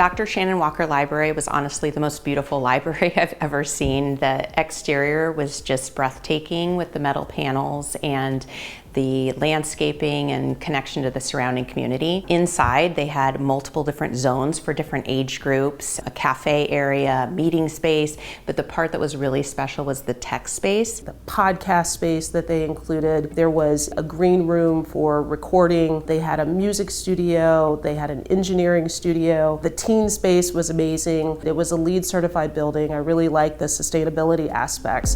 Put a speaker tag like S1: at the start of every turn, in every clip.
S1: Dr. Shannon Walker Library was honestly the most beautiful library I've ever seen. The exterior was just breathtaking with the metal panels and the landscaping and connection to the surrounding community. Inside, they had multiple different zones for different age groups, a cafe area, meeting space, but the part that was really special was the tech space.
S2: The podcast space that they included, there was a green room for recording, they had a music studio, they had an engineering studio. The teen space was amazing. It was a LEED certified building. I really liked the sustainability aspects.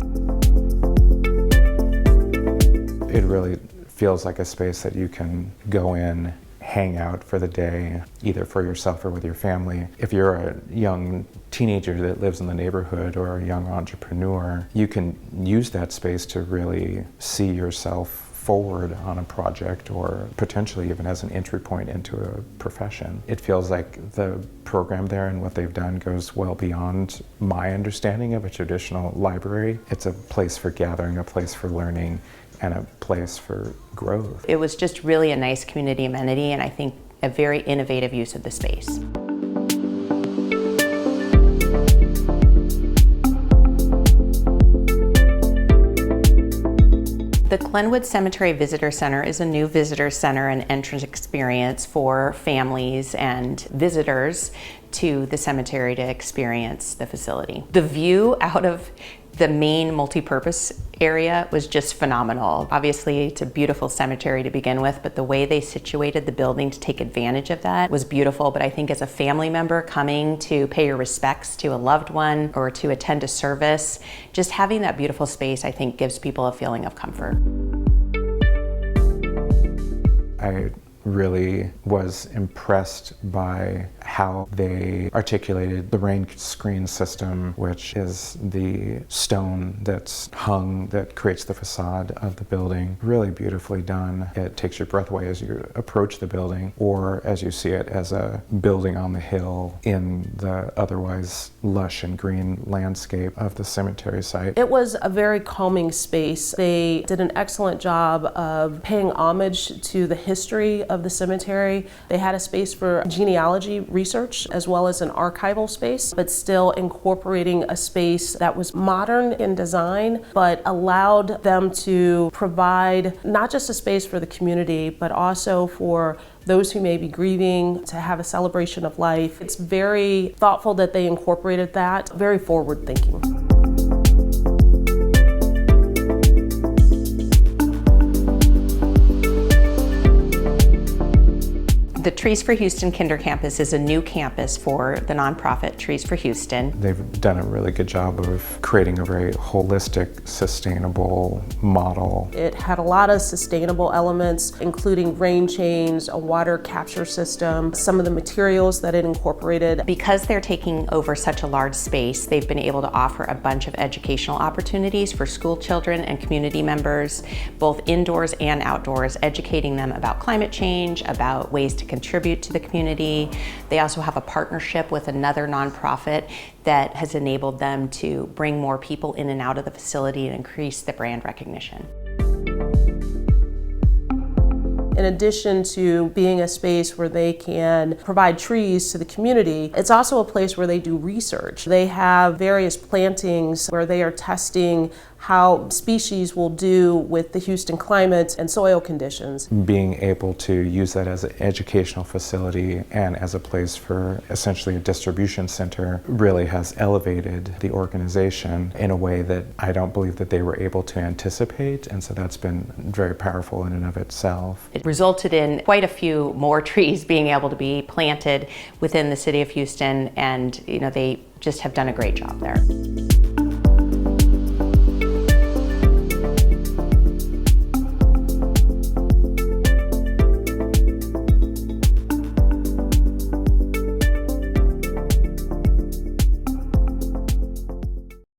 S3: It really feels like a space that you can go in, hang out for the day, either for yourself or with your family. If you're a young teenager that lives in the neighborhood or a young entrepreneur, you can use that space to really see yourself forward on a project or potentially even as an entry point into a profession. It feels like the program there and what they've done goes well beyond my understanding of a traditional library. It's a place for gathering, a place for learning, and a place for growth.
S1: It was just really a nice community amenity, and I think a very innovative use of the space. The Glenwood Cemetery Visitor Center is a new visitor center and entrance experience for families and visitors to the cemetery to experience the facility. The view out of the main multi-purpose area was just phenomenal. Obviously, it's a beautiful cemetery to begin with, but the way they situated the building to take advantage of that was beautiful. But I think as a family member coming to pay your respects to a loved one or to attend a service, just having that beautiful space, I think, gives people a feeling of comfort.
S3: I really was impressed by how they articulated the rain screen system, which is the stone that's hung that creates the facade of the building. Really beautifully done. It takes your breath away as you approach the building or as you see it as a building on the hill in the otherwise lush and green landscape of the cemetery site.
S2: It was a very calming space. They did an excellent job of paying homage to the history of the cemetery. They had a space for genealogy research as well as an archival space, but still incorporating a space that was modern in design, but allowed them to provide not just a space for the community, but also for those who may be grieving, to have a celebration of life. It's very thoughtful that they incorporated that, very forward-thinking.
S1: The Trees for Houston Kinder Campus is a new campus for the nonprofit Trees for Houston.
S3: They've done a really good job of creating a very holistic, sustainable model.
S2: It had a lot of sustainable elements, including rain chains, a water capture system, some of the materials that it incorporated.
S1: Because they're taking over such a large space, they've been able to offer a bunch of educational opportunities for school children and community members, both indoors and outdoors, educating them about climate change, about ways to contribute to the community. They also have a partnership with another nonprofit that has enabled them to bring more people in and out of the facility and increase the brand recognition.
S2: In addition to being a space where they can provide trees to the community, it's also a place where they do research. They have various plantings where they are testing how species will do with the Houston climate and soil conditions.
S3: Being able to use that as an educational facility and as a place for essentially a distribution center really has elevated the organization in a way that I don't believe that they were able to anticipate, and so that's been very powerful in and of itself.
S1: It resulted in quite a few more trees being able to be planted within the city of Houston, and they just have done a great job there.